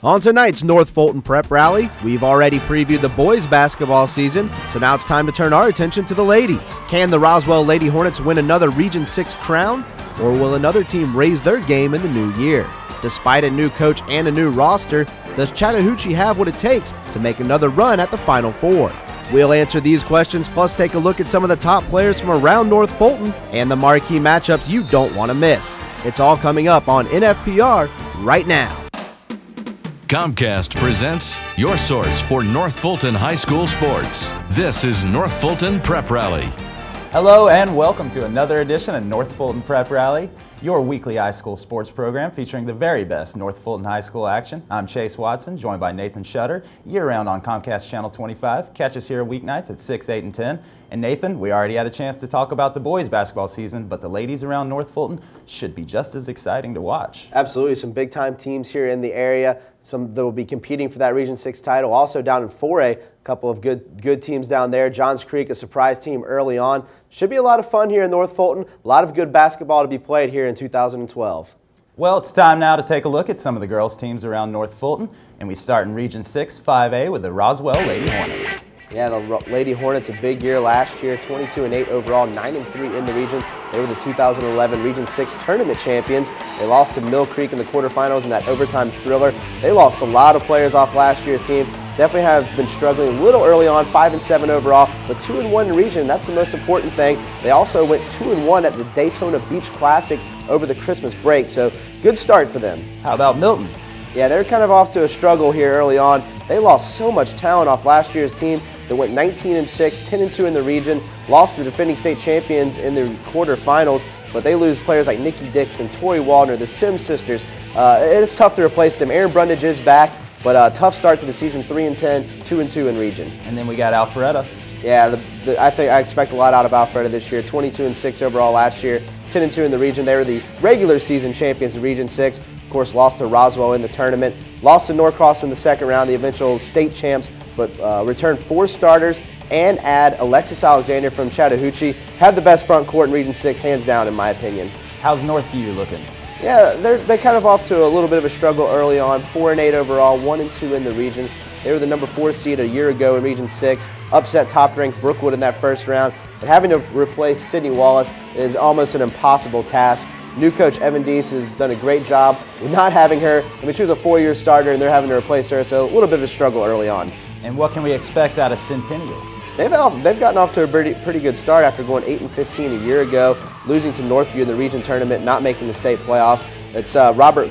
On tonight's North Fulton Prep Rally, we've already previewed the boys basketball season, so now it's time to turn our attention to the ladies. Can the Roswell Lady Hornets win another Region 6 crown, or will another team raise their game in the new year? Despite a new coach and a new roster, does Chattahoochee have what it takes to make another run at the Final Four? We'll answer these questions, plus take a look at some of the top players from around North Fulton and the marquee matchups you don't want to miss. It's all coming up on NFPR right now. Comcast presents your source for North Fulton High School sports. This is North Fulton Prep Rally. Hello and welcome to another edition of North Fulton Prep Rally, your weekly high school sports program featuring the very best North Fulton High School action. I'm Chase Watson, joined by Nathan Shutter, year-round on Comcast Channel 25. Catch us here weeknights at 6, 8, and 10. And Nathan, we already had a chance to talk about the boys basketball season, but the ladies around North Fulton should be just as exciting to watch. Absolutely. Some big-time teams here in the area. Some that will be competing for that Region 6 title. Also down in 4A, a couple of good teams down there. Johns Creek, a surprise team early on. Should be a lot of fun here in North Fulton. A lot of good basketball to be played here in 2012. Well, it's time now to take a look at some of the girls' teams around North Fulton. And we start in Region 6, 5A with the Roswell Lady Hornets. Yeah, the Lady Hornets, a big year last year, 22-8 overall, 9-3 in the region. They were the 2011 Region 6 tournament champions. They lost to Mill Creek in the quarterfinals in that overtime thriller. They lost a lot of players off last year's team. Definitely have been struggling a little early on, 5-7 overall, but 2-1 in the region. That's the most important thing. They also went 2-1 at the Daytona Beach Classic over the Christmas break, so good start for them. How about Milton? Yeah, they're kind of off to a struggle here early on. They lost so much talent off last year's team. They went 19-6, 10-2 in the region, lost to the defending state champions in the quarterfinals, but they lose players like Nikki Dixon, Tori Waldner, the Sims sisters. It's tough to replace them. Aaron Brundage is back, but a tough start to the season, 3-10, 2-2 in region. And then we got Alpharetta. Yeah, I expect a lot out of Alpharetta this year. 22-6 overall last year, 10-2 in the region. They were the regular season champions in Region 6. Of course, lost to Roswell in the tournament. Lost to Norcross in the second round, the eventual state champs, but returned 4 starters and add Alexis Alexander from Chattahoochee. Have the best front court in Region 6, hands down, in my opinion. How's Northview looking? Yeah, they're kind of off to a little bit of a struggle early on. 4-8 overall, 1-2 in the region. They were the number 4 seed a year ago in Region 6. Upset top-ranked Brookwood in that first round. But having to replace Sydney Wallace is almost an impossible task. New coach Evan Deese has done a great job with not having her. I mean, she was a 4-year starter, and they're having to replace her, so a little bit of a struggle early on. And what can we expect out of Centennial? They've gotten off to a pretty good start after going 8-15 a year ago, losing to Northview in the region tournament, not making the state playoffs. It's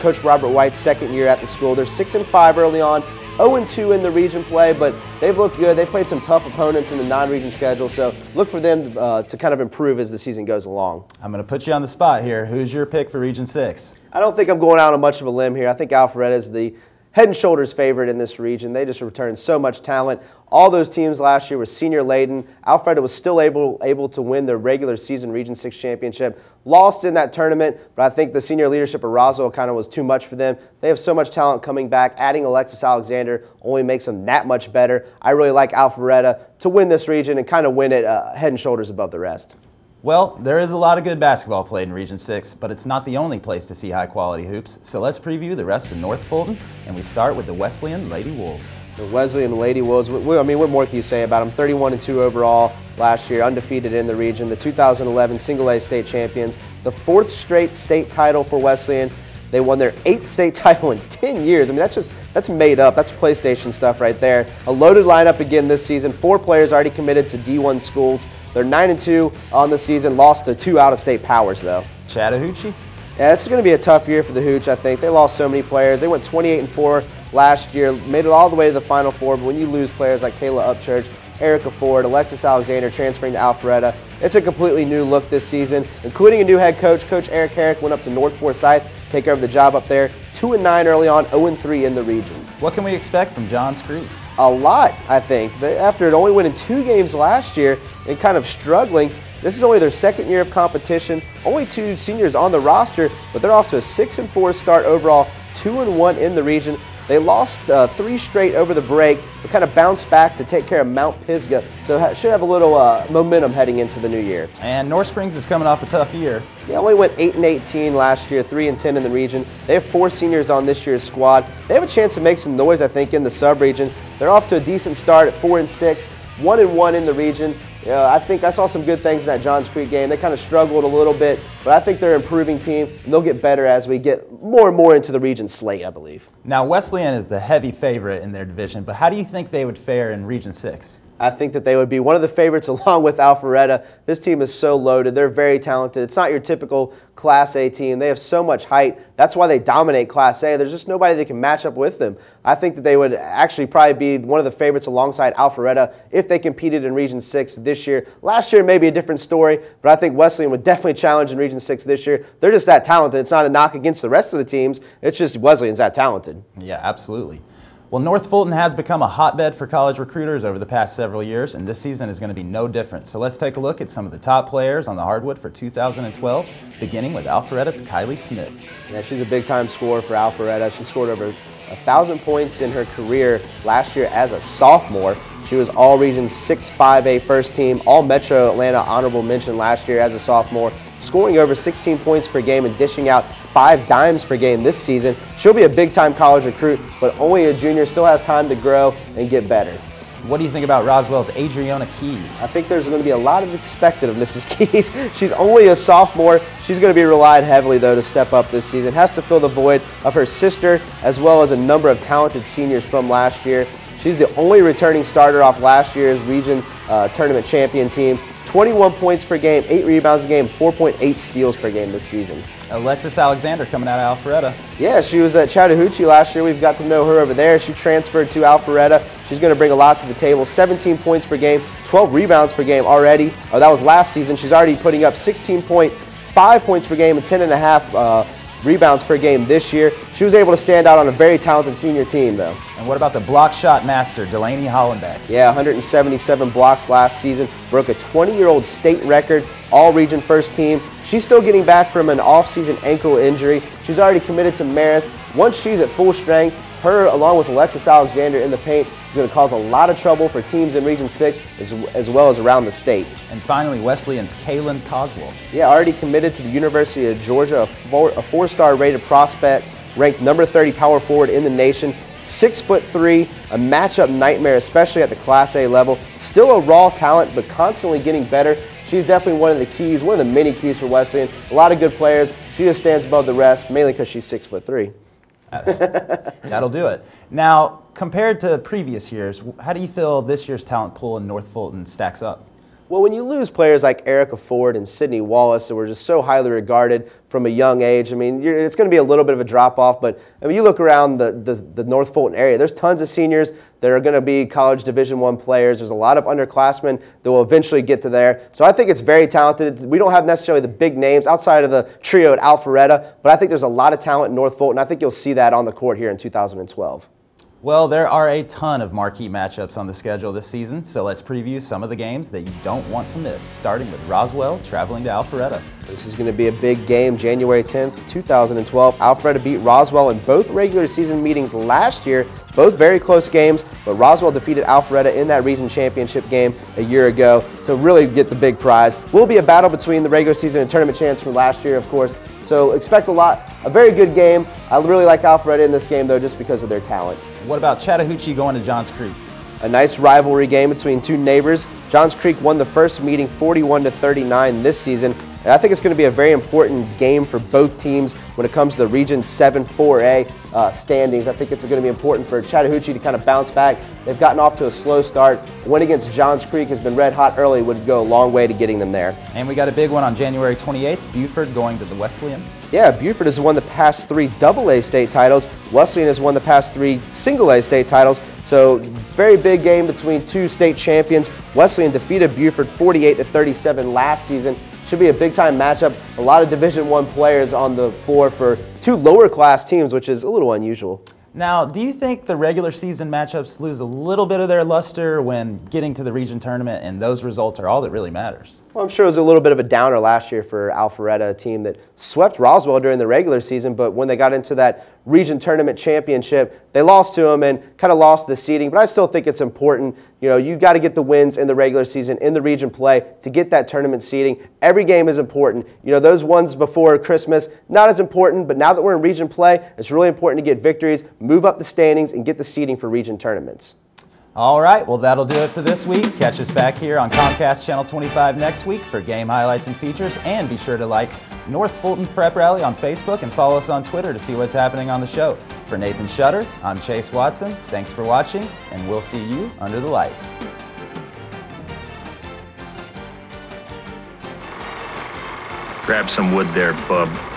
Coach Robert White's second year at the school. They're 6-5 early on, 0-2 in the region play, but they've looked good. They played some tough opponents in the non-region schedule, so look for them to kind of improve as the season goes along. I'm going to put you on the spot here. Who's your pick for Region 6? I don't think I'm going out on much of a limb here. I think Alpharetta is the head and shoulders favorite in this region. They just returned so much talent. All those teams last year were senior laden. Alpharetta was still able to win their regular season Region 6 championship. Lost in that tournament, but I think the senior leadership of Roswell kind of was too much for them. They have so much talent coming back. Adding Alexis Alexander only makes them that much better. I really like Alpharetta to win this region and kind of win it head and shoulders above the rest. Well, there is a lot of good basketball played in Region 6, but it's not the only place to see high-quality hoops. So let's preview the rest of North Fulton, and we start with the Wesleyan Lady Wolves. The Wesleyan Lady Wolves, I mean, what more can you say about them? 31-2 overall last year, undefeated in the region. The 2011 Single-A state champions. The 4th straight state title for Wesleyan. They won their 8th state title in 10 years. I mean, that's made up. That's PlayStation stuff right there. A loaded lineup again this season. 4 players already committed to D1 schools. They're 9-2 on the season. Lost to 2 out-of-state powers, though. Chattahoochee? Yeah, this is going to be a tough year for the Hooch, I think. They lost so many players. They went 28-4 last year, made it all the way to the Final Four, but when you lose players like Kayla Upchurch, Erica Ford, Alexis Alexander transferring to Alpharetta, it's a completely new look this season, including a new head coach. Coach Eric Herrick went up to North Forsyth, take over the job up there. 2-9 early on, 0-3 in the region. What can we expect from Johns Creek? A lot, I think. After it only winning 2 games last year and kind of struggling, this is only their second year of competition. Only 2 seniors on the roster, but they're off to a 6-4 start overall, 2-1 in the region. They lost 3 straight over the break, but kind of bounced back to take care of Mount Pisgah, so should have a little momentum heading into the new year. And North Springs is coming off a tough year. They only went 8-18 last year, 3-10 in the region. They have 4 seniors on this year's squad. They have a chance to make some noise, I think, in the sub-region. They're off to a decent start at 4-6, 1-1 in the region. I think I saw some good things in that Johns Creek game. They kind of struggled a little bit, but I think they're an improving team, and they'll get better as we get more and more into the region slate, I believe. Now, Wesleyan is the heavy favorite in their division, but how do you think they would fare in Region 6? I think that they would be one of the favorites along with Alpharetta. This team is so loaded. They're very talented. It's not your typical Class A team. They have so much height. That's why they dominate Class A. There's just nobody that can match up with them. I think that they would actually probably be one of the favorites alongside Alpharetta if they competed in Region 6 this year. Last year may be a different story, but I think Wesleyan would definitely challenge in Region 6 this year. They're just that talented. It's not a knock against the rest of the teams. It's just Wesleyan's that talented. Yeah, absolutely. Well, North Fulton has become a hotbed for college recruiters over the past several years, and this season is going to be no different. So let's take a look at some of the top players on the hardwood for 2012, beginning with Alpharetta's Kylie Smith. Yeah, she's a big-time scorer for Alpharetta. She scored over 1,000 points in her career last year as a sophomore. She was All-Region 6-5A first team, All-Metro Atlanta honorable mention last year as a sophomore, scoring over 16 points per game and dishing out 5 dimes per game this season. She'll be a big-time college recruit, but only a junior, still has time to grow and get better. What do you think about Roswell's Adriana Keys? I think there's going to be a lot of expected of Mrs. Keys. She's only a sophomore. She's going to be relied heavily, though, to step up this season. Has to fill the void of her sister, as well as a number of talented seniors from last year. She's the only returning starter off last year's region tournament champion team. 21 points per game, 8 rebounds a game, 4.8 steals per game this season. Alexis Alexander coming out of Alpharetta. Yeah, she was at Chattahoochee last year. We've got to know her over there. She transferred to Alpharetta. She's going to bring a lot to the table. 17 points per game, 12 rebounds per game already. That was last season. She's already putting up 16.5 points per game and 10.5 rebounds per game this year. She was able to stand out on a very talented senior team, though. And what about the block shot master, Delaney Hollenbeck? Yeah, 177 blocks last season. Broke a 20-year-old state record, all-region first team. She's still getting back from an off-season ankle injury. She's already committed to Marist. Once she's at full strength, her, along with Alexis Alexander in the paint, is going to cause a lot of trouble for teams in Region 6 as well as around the state. And finally, Wesleyan's Kaylin Coswell. Yeah, already committed to the University of Georgia, a 4-star rated prospect, ranked number 30 power forward in the nation. 6'3", a matchup nightmare, especially at the Class A level. Still a raw talent, but constantly getting better. She's definitely one of the keys, one of the many keys for Wesleyan. A lot of good players. She just stands above the rest, mainly because she's 6'3". That'll do it. Now, compared to previous years, how do you feel this year's talent pool in North Fulton stacks up? Well, when you lose players like Erica Ford and Sydney Wallace, that were just so highly regarded from a young age, I mean, it's going to be a little bit of a drop-off, but I mean, you look around the North Fulton area, there's tons of seniors that are going to be college Division I players. There's a lot of underclassmen that will eventually get to there. So I think it's very talented. We don't have necessarily the big names outside of the trio at Alpharetta, but I think there's a lot of talent in North Fulton. I think you'll see that on the court here in 2012. Well, there are a ton of marquee matchups on the schedule this season, so let's preview some of the games that you don't want to miss, starting with Roswell traveling to Alpharetta. This is going to be a big game, January 10th, 2012. Alpharetta beat Roswell in both regular season meetings last year, both very close games, but Roswell defeated Alpharetta in that region championship game a year ago to really get the big prize. Will be a battle between the regular season and tournament champs from last year, of course, so expect a very good game. I really like Alpharetta in this game, though, just because of their talent. What about Chattahoochee going to Johns Creek? A nice rivalry game between two neighbors. Johns Creek won the first meeting 41-39 this season. And I think it's going to be a very important game for both teams when it comes to the Region 7 4A standings. I think it's going to be important for Chattahoochee to kind of bounce back. They've gotten off to a slow start. A win against Johns Creek has been red hot early, would go a long way to getting them there. And we got a big one on January 28th, Buford going to the Wesleyan. Yeah, Buford has won the past 3 AA state titles. Wesleyan has won the past 3 single-A state titles. So very big game between two state champions. Wesleyan defeated Buford 48-37 last season. Should be a big-time matchup. A lot of Division I players on the floor for 2 lower-class teams, which is a little unusual. Now, do you think the regular season matchups lose a little bit of their luster when getting to the region tournament and those results are all that really matters? Well, I'm sure it was a little bit of a downer last year for Alpharetta, a team that swept Roswell during the regular season, but when they got into that region tournament championship, they lost to them and kind of lost the seeding. But I still think it's important. You know, you got to get the wins in the regular season, in the region play, to get that tournament seeding. Every game is important. You know, those ones before Christmas, not as important, but now that we're in region play, it's really important to get victories, move up the standings, and get the seeding for region tournaments. All right, well, that'll do it for this week. Catch us back here on Comcast Channel 25 next week for game highlights and features, and be sure to like North Fulton Prep Rally on Facebook and follow us on Twitter to see what's happening on the show. For Nathan Shutter, I'm Chase Watson. Thanks for watching, and we'll see you under the lights. Grab some wood there, bub.